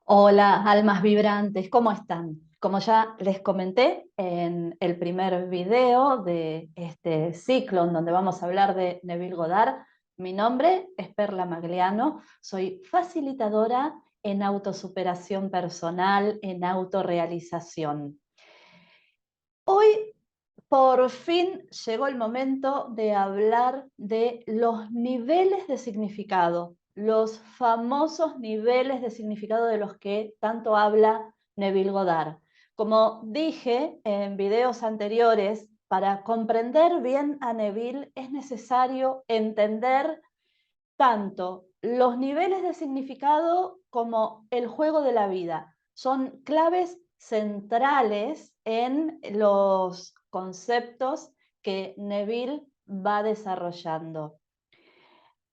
Hola, almas vibrantes, ¿cómo están? Como ya les comenté en el primer video de este ciclo en donde vamos a hablar de Neville Goddard, mi nombre es Perla Magliano, soy facilitadora en autosuperación personal, en autorrealización. Hoy por fin llegó el momento de hablar de los niveles de significado, los famosos niveles de significado de los que tanto habla Neville Goddard. Como dije en videos anteriores, para comprender bien a Neville es necesario entender tanto los niveles de significado como el juego de la vida. Son claves centrales en los conceptos que Neville va desarrollando.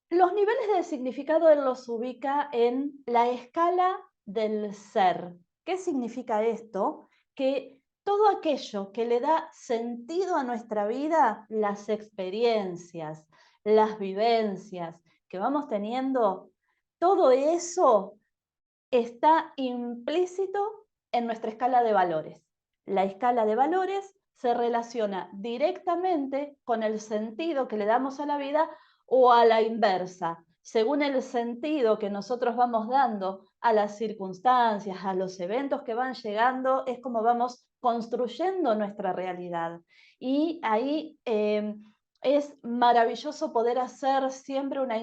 Los niveles de significado él los ubica en la escala del ser. ¿Qué significa esto? Que todo aquello que le da sentido a nuestra vida, las experiencias, las vivencias que vamos teniendo, todo eso está implícito en nuestra escala de valores. La escala de valores se relaciona directamente con el sentido que le damos a la vida o a la inversa. Según el sentido que nosotros vamos dando a las circunstancias, a los eventos que van llegando, es como vamos construyendo nuestra realidad. Y ahí es maravilloso poder hacer siempre una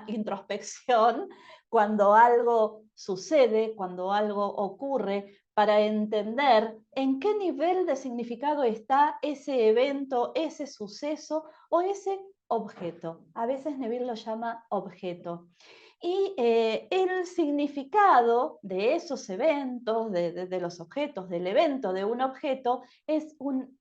introspección cuando algo sucede, cuando algo ocurre, para entender en qué nivel de significado está ese evento, ese suceso o ese objeto. A veces Neville lo llama objeto. Y el significado de esos eventos, de los objetos, del evento de un objeto, es un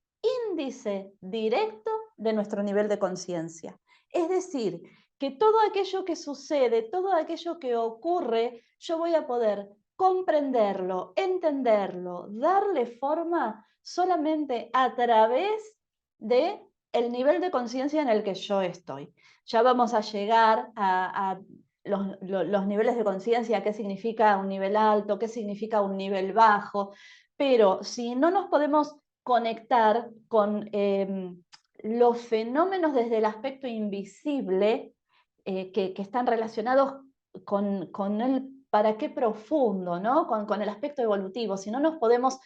índice directo de nuestro nivel de conciencia. Es decir, que todo aquello que sucede, todo aquello que ocurre, yo voy a poder comprenderlo, entenderlo, darle forma solamente a través de el nivel de conciencia en el que yo estoy. Ya vamos a llegar a los niveles de conciencia, qué significa un nivel alto, qué significa un nivel bajo, pero si no nos podemos conectar con los fenómenos desde el aspecto invisible, que están relacionados con el para qué profundo, ¿no? Con el aspecto evolutivo. Si no nos podemos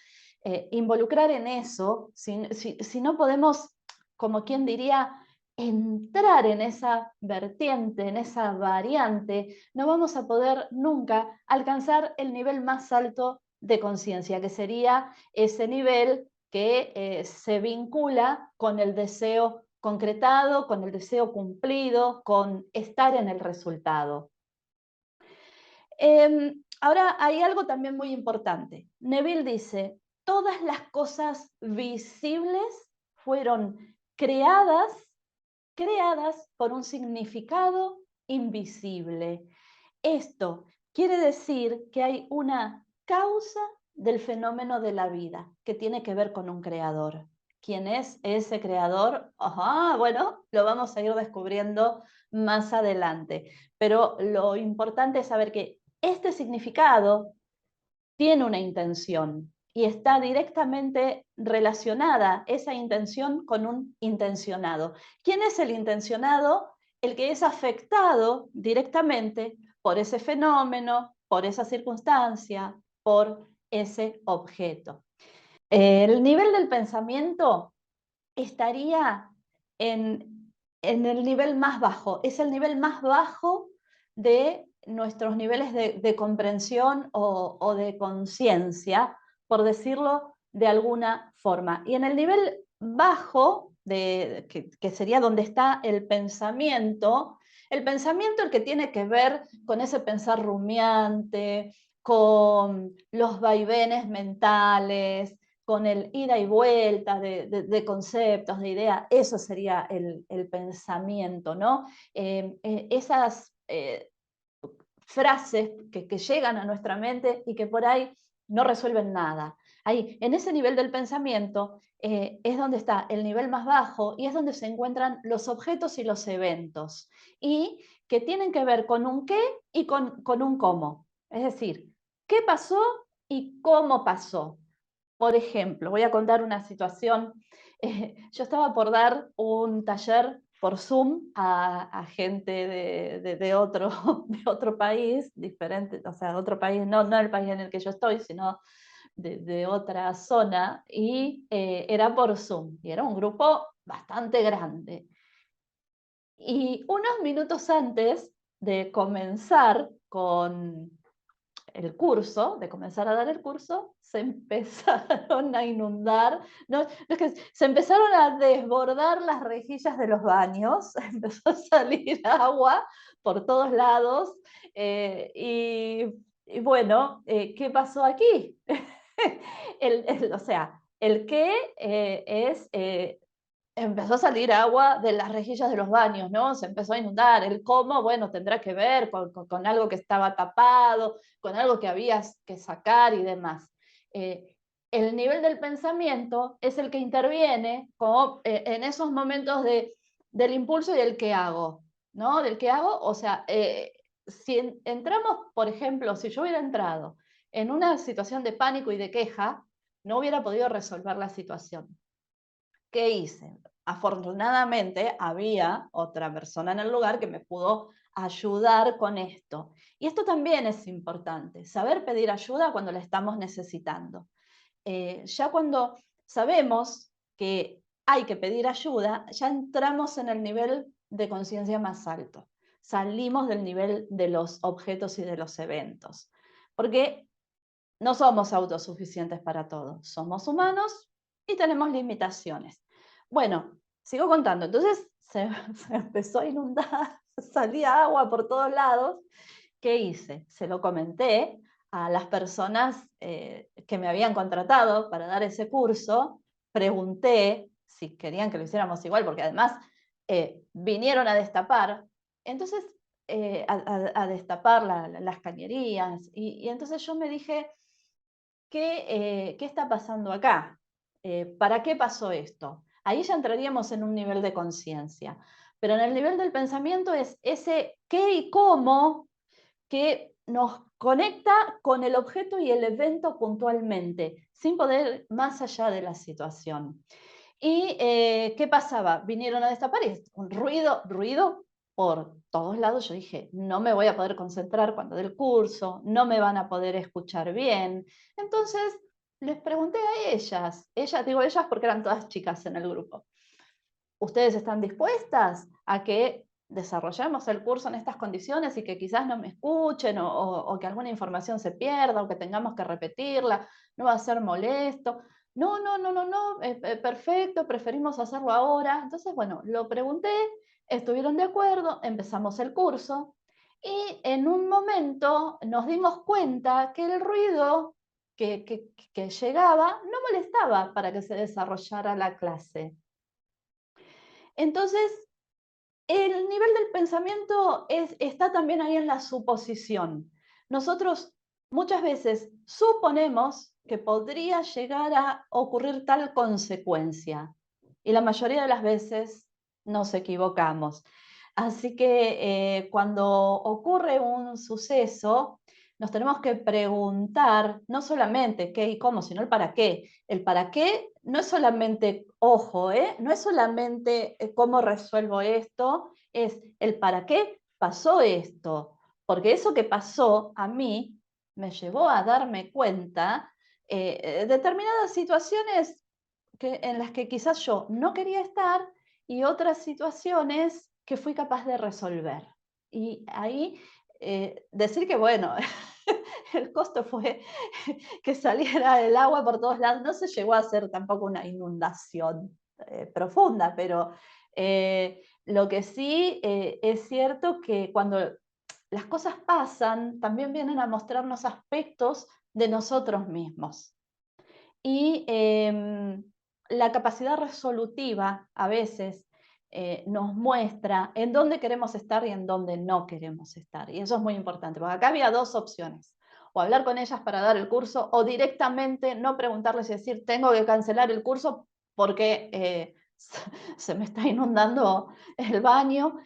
involucrar en eso, si no podemos, como quien diría, entrar en esa vertiente, en esa variante, no vamos a poder nunca alcanzar el nivel más alto de conciencia, que sería ese nivel que se vincula con el deseo concretado, con el deseo cumplido, con estar en el resultado. Ahora hay algo también muy importante. Neville dice, todas las cosas visibles fueron creadas, creadas por un significado invisible. Esto quiere decir que hay una causa del fenómeno de la vida que tiene que ver con un creador. ¿Quién es ese creador? Ajá, bueno, lo vamos a ir descubriendo más adelante. Pero lo importante es saber que este significado tiene una intención y está directamente relacionada esa intención con un intencionado. ¿Quién es el intencionado? El que es afectado directamente por ese fenómeno, por esa circunstancia, por ese objeto. El nivel del pensamiento estaría en el nivel más bajo, es el nivel más bajo de nuestros niveles de comprensión o de conciencia, por decirlo de alguna forma. Y en el nivel bajo, que sería donde está el pensamiento el que tiene que ver con ese pensar rumiante, con los vaivenes mentales, con el ida y vuelta de conceptos, de ideas, eso sería el pensamiento, ¿no? Esas frases que llegan a nuestra mente y que por ahí no resuelven nada. Ahí, en ese nivel del pensamiento, es donde está el nivel más bajo y es donde se encuentran los objetos y los eventos, y que tienen que ver con un qué y con un cómo. Es decir, ¿qué pasó y cómo pasó? Por ejemplo, voy a contar una situación. Yo estaba por dar un taller por Zoom a gente de otro, de otro país diferente, o sea, de otro país, no el país en el que yo estoy, sino de otra zona, y era por Zoom, y era un grupo bastante grande. Y unos minutos antes de comenzar con el curso, de comenzar a dar el curso, se empezaron a inundar, no es que se empezaron a desbordar las rejillas de los baños, empezó a salir agua por todos lados, y bueno, ¿qué pasó aquí? O sea, el qué es empezó a salir agua de las rejillas de los baños, ¿no? Se empezó a inundar. El cómo, bueno, tendrá que ver con algo que estaba tapado, con algo que había que sacar y demás. El nivel del pensamiento es el que interviene como, en esos momentos del impulso y el qué hago, ¿no? Del qué hago, o sea, si entramos, por ejemplo, si yo hubiera entrado en una situación de pánico y de queja, no hubiera podido resolver la situación. ¿Qué hice? Afortunadamente había otra persona en el lugar que me pudo ayudar con esto. Y esto también es importante, saber pedir ayuda cuando la estamos necesitando. Ya cuando sabemos que hay que pedir ayuda, ya entramos en el nivel de conciencia más alto. Salimos del nivel de los objetos y de los eventos. Porque no somos autosuficientes para todo. Somos humanos y tenemos limitaciones. Bueno, sigo contando. Entonces se empezó a inundar, salía agua por todos lados. ¿Qué hice? Se lo comenté a las personas que me habían contratado para dar ese curso. Pregunté si querían que lo hiciéramos igual, porque además vinieron a destapar. Entonces, a destapar las cañerías. Y entonces yo me dije, ¿qué está pasando acá? ¿Para qué pasó esto? Ahí ya entraríamos en un nivel de conciencia. Pero en el nivel del pensamiento es ese qué y cómo que nos conecta con el objeto y el evento puntualmente, sin poder más allá de la situación. ¿Y qué pasaba? Vinieron a destapar y un ruido por todos lados. Yo dije, no me voy a poder concentrar cuando dé el curso, no me van a poder escuchar bien. Entonces les pregunté a ellas, digo ellas porque eran todas chicas en el grupo. ¿Ustedes están dispuestas a que desarrollemos el curso en estas condiciones y que quizás no me escuchen o que alguna información se pierda o que tengamos que repetirla? ¿No va a ser molesto? No, no, no, no, no, perfecto, preferimos hacerlo ahora. Entonces, bueno, lo pregunté, estuvieron de acuerdo, empezamos el curso y en un momento nos dimos cuenta que el ruido que llegaba no molestaba para que se desarrollara la clase. Entonces, el nivel del pensamiento está también ahí en la suposición. Nosotros muchas veces suponemos que podría llegar a ocurrir tal consecuencia y la mayoría de las veces nos equivocamos. Así que cuando ocurre un suceso, nos tenemos que preguntar no solamente qué y cómo, sino el para qué. El para qué no es solamente, ojo, no es solamente cómo resuelvo esto, es el para qué pasó esto. Porque eso que pasó a mí me llevó a darme cuenta determinadas situaciones en las que quizás yo no quería estar y otras situaciones que fui capaz de resolver. Y ahí decir que, bueno, el costo fue que saliera el agua por todos lados. No se llegó a hacer tampoco una inundación profunda, pero lo que sí es cierto que cuando las cosas pasan, también vienen a mostrarnos aspectos de nosotros mismos. Y la capacidad resolutiva a veces nos muestra en dónde queremos estar y en dónde no queremos estar. Y eso es muy importante, porque acá había dos opciones. O hablar con ellas para dar el curso, o directamente no preguntarles y decir, tengo que cancelar el curso porque se me está inundando el baño.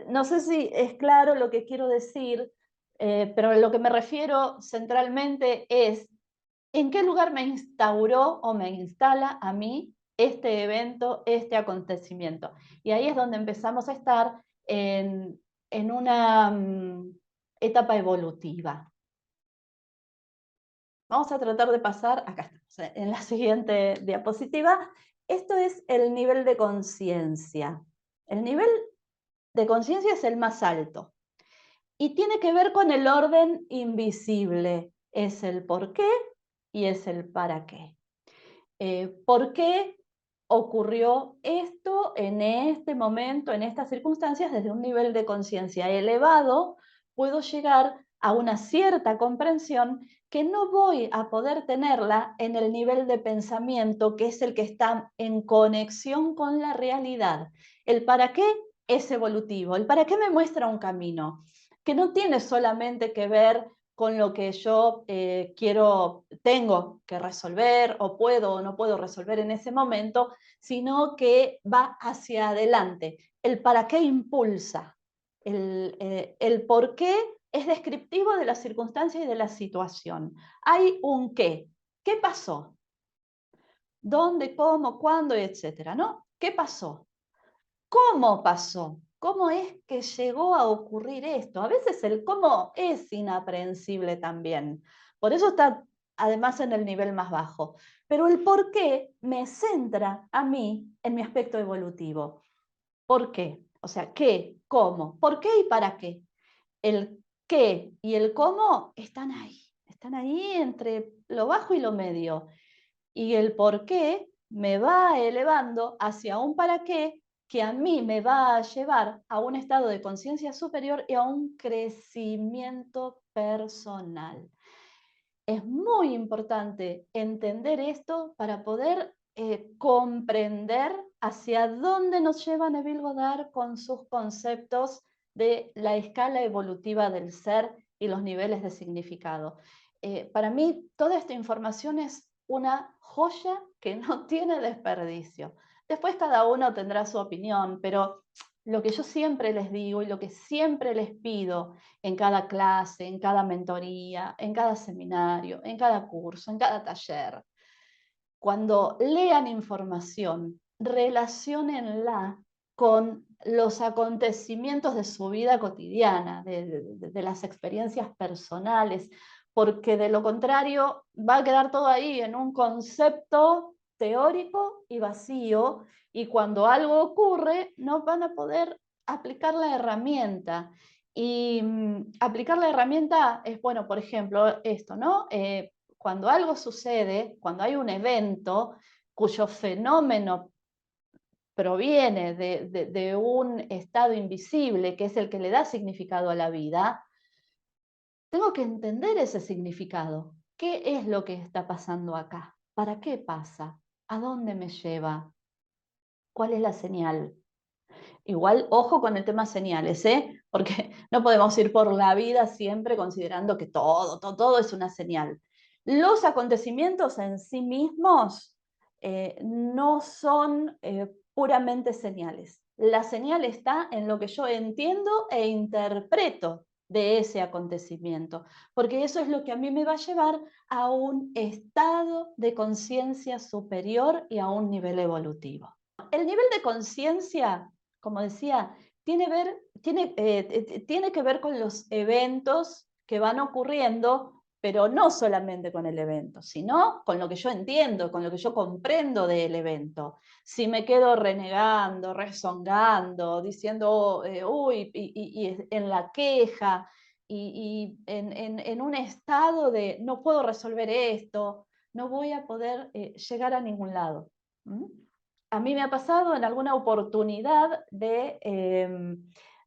No sé si es claro lo que quiero decir, pero lo que me refiero centralmente es en qué lugar me instauró o me instala a mí este evento, este acontecimiento. Y ahí es donde empezamos a estar en una etapa evolutiva. Vamos a tratar de pasar, acá estamos, en la siguiente diapositiva. Esto es el nivel de conciencia. El nivel de conciencia es el más alto y tiene que ver con el orden invisible. Es el por qué y es el para qué. ¿Por qué ocurrió esto en este momento, en estas circunstancias? Desde un nivel de conciencia elevado, puedo llegar a una cierta comprensión que no voy a poder tenerla en el nivel de pensamiento, que es el que está en conexión con la realidad. El para qué es evolutivo. El para qué me muestra un camino que no tiene solamente que ver con lo que yo tengo que resolver o puedo o no puedo resolver en ese momento, sino que va hacia adelante. El para qué impulsa, el por qué es descriptivo de la circunstancia y de la situación. Hay un qué. ¿Qué pasó? ¿Dónde, cómo, cuándo, etcétera, ¿no? ¿Qué pasó? ¿Cómo pasó? ¿Cómo es que llegó a ocurrir esto? A veces el cómo es inaprehensible también. Por eso está además en el nivel más bajo. Pero el por qué me centra a mí en mi aspecto evolutivo. ¿Por qué? O sea, ¿qué? ¿Cómo? ¿Por qué y para qué? El qué y el cómo están ahí entre lo bajo y lo medio. Y el por qué me va elevando hacia un para qué que a mí me va a llevar a un estado de conciencia superior y a un crecimiento personal. Es muy importante entender esto para poder comprender hacia dónde nos lleva Neville Goddard con sus conceptos de la escala evolutiva del ser y los niveles de significado. Para mí, toda esta información es una joya que no tiene desperdicio. Después cada uno tendrá su opinión, pero lo que yo siempre les digo y lo que siempre les pido en cada clase, en cada mentoría, en cada seminario, en cada curso, en cada taller, cuando lean información, relaciónenla con los acontecimientos de su vida cotidiana, de las experiencias personales, porque de lo contrario va a quedar todo ahí en un concepto teórico y vacío, y cuando algo ocurre no van a poder aplicar la herramienta. Y aplicar la herramienta es, bueno, por ejemplo, esto, ¿no? Cuando algo sucede, cuando hay un evento cuyo fenómeno proviene de un estado invisible, que es el que le da significado a la vida, tengo que entender ese significado. ¿Qué es lo que está pasando acá? ¿Para qué pasa? ¿A dónde me lleva? ¿Cuál es la señal? Igual, ojo con el tema señales, ¿eh? Porque no podemos ir por la vida siempre considerando que todo es una señal. Los acontecimientos en sí mismos no son puramente señales. La señal está en lo que yo entiendo e interpreto de ese acontecimiento, porque eso es lo que a mmí me va a llevar a un estado de conciencia superior y a un nivel evolutivo. El nivel de conciencia, como decía, tiene que ver con los eventos que van ocurriendo, pero no solamente con el evento, sino con lo que yo entiendo, con lo que yo comprendo del evento. Si me quedo renegando, rezongando, diciendo, uy, y en la queja, y en un estado de no puedo resolver esto, no voy a poder llegar a ningún lado. ¿Mm? A mí me ha pasado en alguna oportunidad de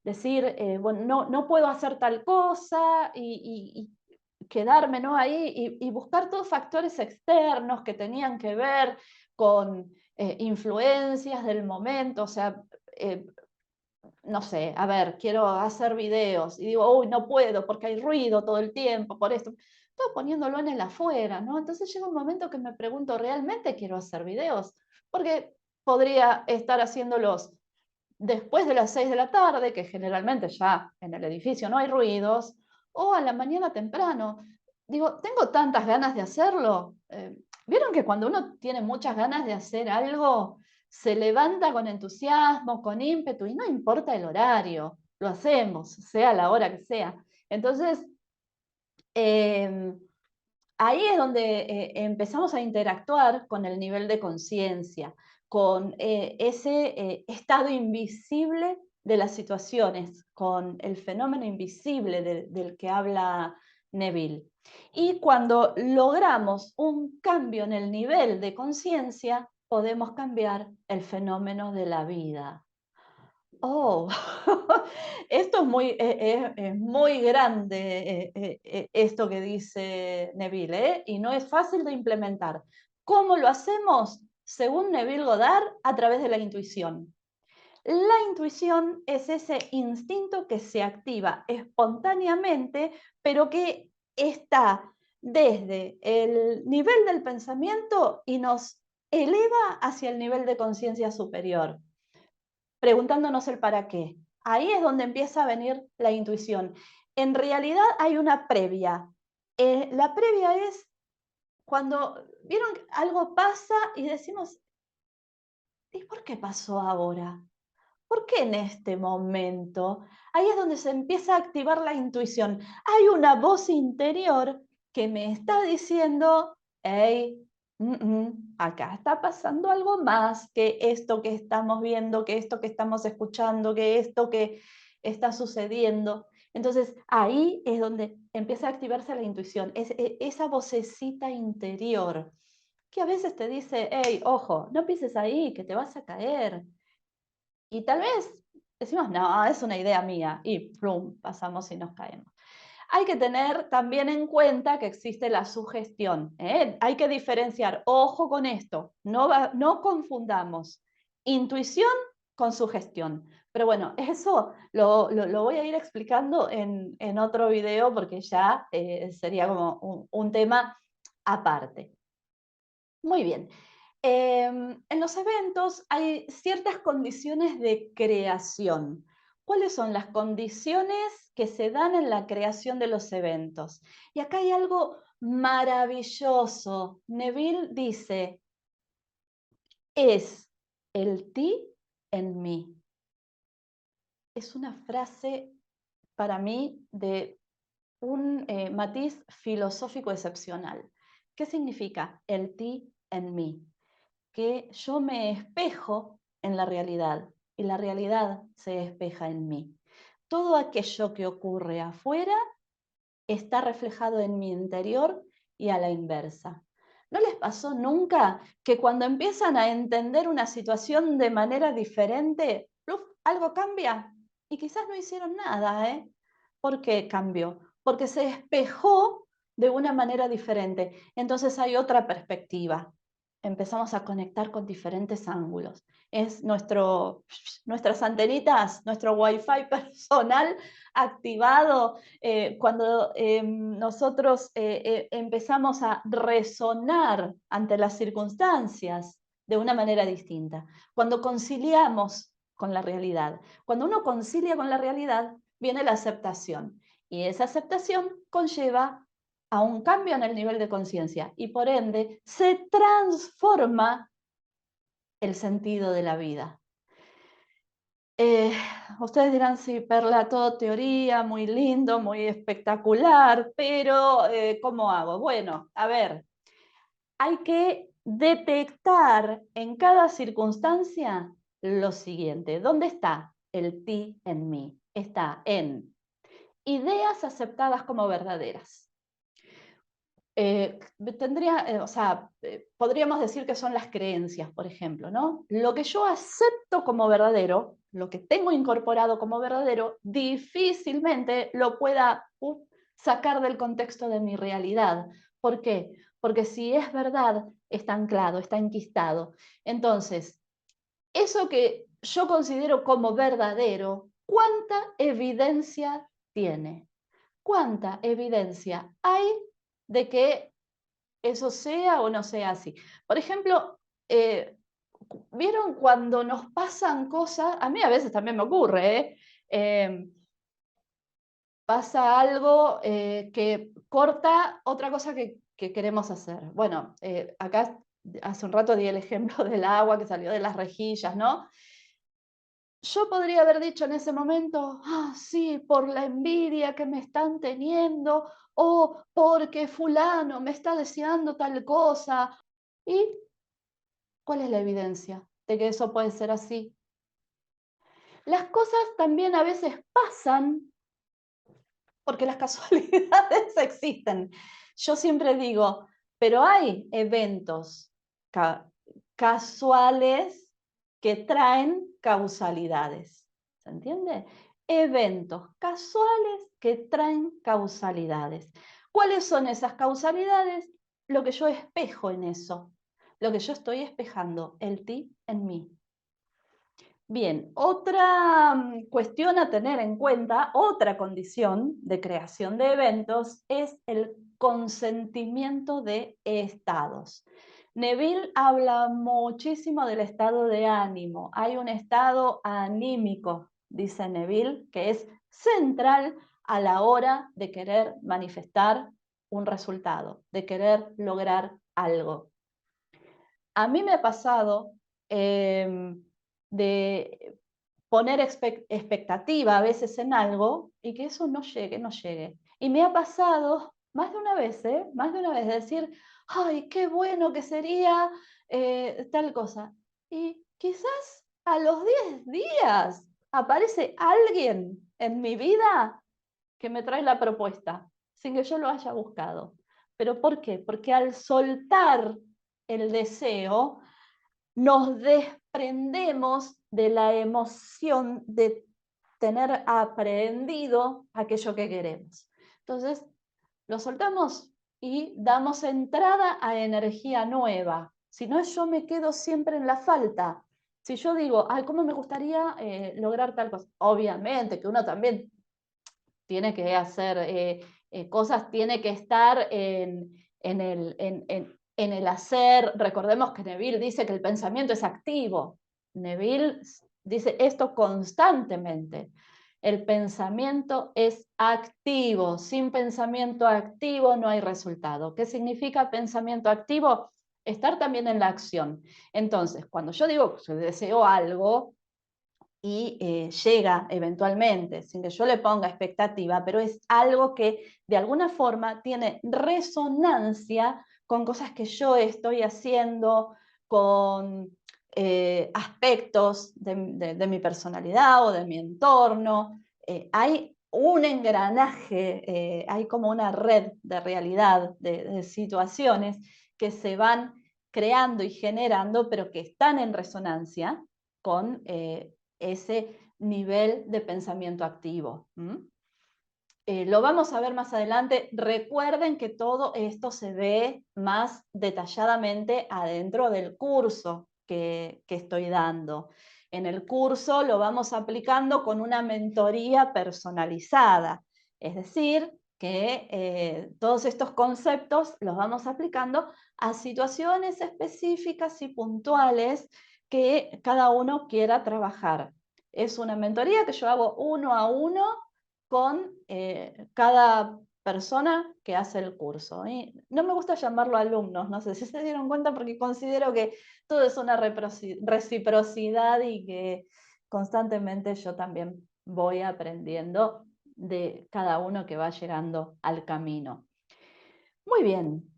decir, bueno, no puedo hacer tal cosa y quedarme, ¿no?, ahí y buscar todos factores externos que tenían que ver con influencias del momento, o sea, no sé, a ver, quiero hacer videos y digo, uy, no puedo porque hay ruido todo el tiempo, por esto. Estoy poniéndolo en el afuera, ¿no? Entonces llega un momento que me pregunto, ¿realmente quiero hacer videos? Porque podría estar haciéndolos después de las 6 de la tarde, que generalmente ya en el edificio no hay ruidos, o a la mañana temprano. Digo, tengo tantas ganas de hacerlo. ¿Vieron que cuando uno tiene muchas ganas de hacer algo, se levanta con entusiasmo, con ímpetu, y no importa el horario, lo hacemos, sea la hora que sea? Entonces, em, ahí es donde empezamos a interactuar con el nivel de conciencia, con ese estado invisible de las situaciones, con el fenómeno invisible del que habla Neville. Y cuando logramos un cambio en el nivel de conciencia, podemos cambiar el fenómeno de la vida. Oh, esto es muy grande, esto que dice Neville, y no es fácil de implementar. ¿Cómo lo hacemos? Según Neville Goddard, a través de la intuición. La intuición es ese instinto que se activa espontáneamente, pero que está desde el nivel del pensamiento y nos eleva hacia el nivel de conciencia superior, preguntándonos el para qué. Ahí es donde empieza a venir la intuición. En realidad hay una previa. La previa es cuando vieron que algo pasa y decimos, ¿y por qué pasó ahora? ¿Por qué en este momento? Ahí es donde se empieza a activar la intuición. Hay una voz interior que me está diciendo, hey, acá está pasando algo más que esto que estamos viendo, que esto que estamos escuchando, que esto que está sucediendo. Entonces ahí es donde empieza a activarse la intuición, esa vocecita interior que a veces te dice, hey, ojo, no pises ahí, que te vas a caer. Y tal vez decimos, no, es una idea mía, y plum, pasamos y nos caemos. Hay que tener también en cuenta que existe la sugestión, ¿eh? Hay que diferenciar, ojo con esto, no confundamos intuición con sugestión. Pero bueno, eso lo voy a ir explicando en otro video porque ya sería como un tema aparte. Muy bien. En los eventos hay ciertas condiciones de creación. ¿Cuáles son las condiciones que se dan en la creación de los eventos? Y acá hay algo maravilloso. Neville dice, es el ti en mí. Es una frase para mí de un matiz filosófico excepcional. ¿Qué significa el ti en mí? Que yo me espejo en la realidad y la realidad se espeja en mí. Todo aquello que ocurre afuera está reflejado en mi interior y a la inversa. ¿No les pasó nunca que cuando empiezan a entender una situación de manera diferente, ¡pluf!, algo cambia? Y quizás no hicieron nada, ¿eh? ¿Por qué cambió? Porque se espejó de una manera diferente. Entonces hay otra perspectiva. Empezamos a conectar con diferentes ángulos. Es nuestras antenitas, nuestro wifi personal activado cuando nosotros empezamos a resonar ante las circunstancias de una manera distinta, cuando conciliamos con la realidad. Cuando uno concilia con la realidad, viene la aceptación. Y esa aceptación conlleva a un cambio en el nivel de conciencia y por ende se transforma el sentido de la vida. Eh, Ustedes dirán, sí, Perla, todo teoría, muy lindo, muy espectacular, pero ¿cómo hago? Bueno, a ver, hay que detectar en cada circunstancia lo siguiente. ¿Dónde está el ti en mí? Está en ideas aceptadas como verdaderas. O sea, podríamos decir que son las creencias, por ejemplo, ¿no? Lo que yo acepto como verdadero, lo que tengo incorporado como verdadero, difícilmente lo pueda sacar del contexto de mi realidad. ¿Por qué? Porque si es verdad, está anclado, está enquistado. Entonces, eso que yo considero como verdadero, ¿cuánta evidencia tiene? ¿Cuánta evidencia hay de que eso sea o no sea así? Por ejemplo, ¿vieron cuando nos pasan cosas? A mí a veces también me ocurre, pasa algo que corta otra cosa que queremos hacer. Bueno, acá hace un rato di el ejemplo del agua que salió de las rejillas, ¿no? Yo podría haber dicho en ese momento, ah, sí, por la envidia que me están teniendo, o porque fulano me está deseando tal cosa. ¿Y cuál es la evidencia de que eso puede ser así? Las cosas también a veces pasan porque las casualidades existen. Yo siempre digo, pero hay eventos ca casuales que traen causalidades, ¿se entiende? Eventos casuales que traen causalidades. ¿Cuáles son esas causalidades? Lo que yo espejo en eso, lo que yo estoy espejando, el ti en mí. Bien, otra cuestión a tener en cuenta, otra condición de creación de eventos es el consentimiento de estados. Neville habla muchísimo del estado de ánimo. Hay un estado anímico, dice Neville, que es central a la hora de querer manifestar un resultado, de querer lograr algo. A mí me ha pasado de poner expectativa a veces en algo y que eso no llegue, no llegue. Y me ha pasado más de una vez, más de una vez, de decir, ay, qué bueno que sería tal cosa. Y quizás a los 10 días aparece alguien en mi vida que me trae la propuesta, sin que yo lo haya buscado. ¿Pero por qué? Porque al soltar el deseo, nos desprendemos de la emoción de tener aprendido aquello que queremos. Entonces, lo soltamos y damos entrada a energía nueva. Si no, yo me quedo siempre en la falta. Si yo digo, ay, ¿cómo me gustaría lograr tal cosa? Obviamente que uno también tiene que hacer cosas, tiene que estar en el hacer. Recordemos que Neville dice que el pensamiento es activo. Neville dice esto constantemente. El pensamiento es activo. Sin pensamiento activo no hay resultado. ¿Qué significa pensamiento activo? Estar también en la acción. Entonces, cuando yo digo que deseo algo, y llega eventualmente, sin que yo le ponga expectativa, pero es algo que de alguna forma tiene resonancia con cosas que yo estoy haciendo, con aspectos de mi personalidad o de mi entorno. Hay un engranaje, hay como una red de realidad, de situaciones que se van creando y generando, pero que están en resonancia con ese nivel de pensamiento activo. Lo vamos a ver más adelante. Recuerden que todo esto se ve más detalladamente adentro del curso que estoy dando. En el curso lo vamos aplicando con una mentoría personalizada, es decir, que todos estos conceptos los vamos aplicando a situaciones específicas y puntuales que cada uno quiera trabajar. Es una mentoría que yo hago uno a uno con cada persona que hace el curso. Y no me gusta llamarlo alumnos, no sé si se dieron cuenta, porque considero que todo es una reciprocidad y que constantemente yo también voy aprendiendo de cada uno que va llegando al camino. Muy bien.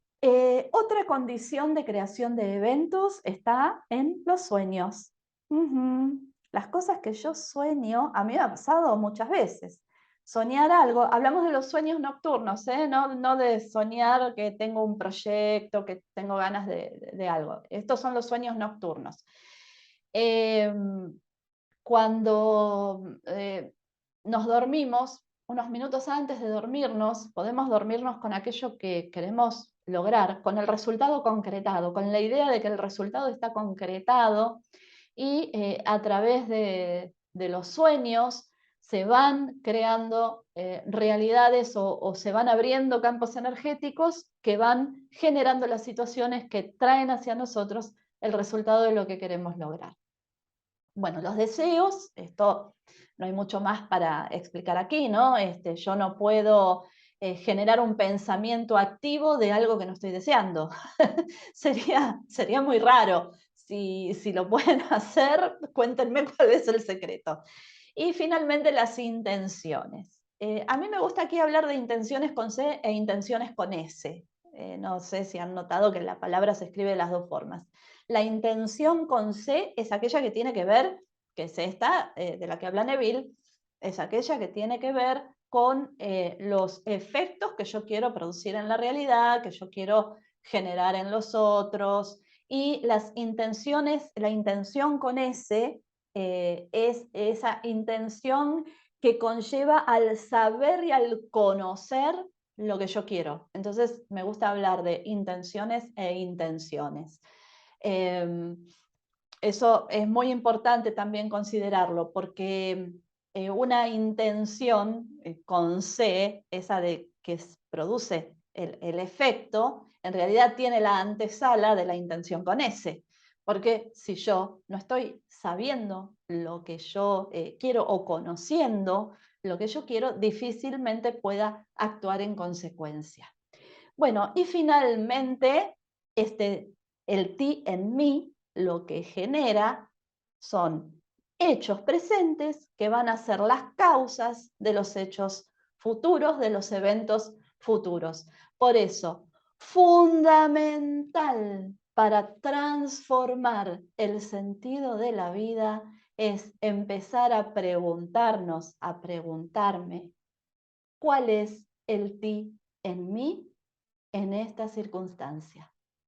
Otra condición de creación de eventos está en los sueños. Las cosas que yo sueño, a mí me ha pasado muchas veces. Soñar algo, hablamos de los sueños nocturnos, no de soñar que tengo un proyecto, que tengo ganas de algo. Estos son los sueños nocturnos. Cuando nos dormimos, unos minutos antes de dormirnos, podemos dormirnos con aquello que queremos lograr, con el resultado concretado, con la idea de que el resultado está concretado y a través de los sueños se van creando realidades o se van abriendo campos energéticos que van generando las situaciones que traen hacia nosotros el resultado de lo que queremos lograr. Bueno, los deseos, esto no hay mucho más para explicar aquí, ¿no? Yo no puedo generar un pensamiento activo de algo que no estoy deseando. Sería muy raro. Si lo pueden hacer, cuéntenme cuál es el secreto. Y finalmente las intenciones. A mí me gusta aquí hablar de intenciones con C e intenciones con S. No sé si han notado que la palabra se escribe de las dos formas. La intención con C es aquella que tiene que ver, que es esta de la que habla Neville, es aquella que tiene que ver con los efectos que yo quiero producir en la realidad, que yo quiero generar en los otros. Y las intenciones, la intención con S es esa intención que conlleva al saber y al conocer lo que yo quiero. Entonces, me gusta hablar de intenciones e intenciones. Eh, Eso es muy importante también considerarlo porque una intención con C, esa de que produce el efecto, en realidad tiene la antesala de la intención con S. Porque si yo no estoy sabiendo lo que yo quiero o conociendo lo que yo quiero, difícilmente pueda actuar en consecuencia. Bueno, y finalmente, el ti en mí lo que genera son hechos presentes que van a ser las causas de los hechos futuros, de los eventos futuros. Por eso, fundamental para transformar el sentido de la vida es empezar a preguntarnos, a preguntarme, ¿cuál es el ti en mí en esta circunstancia?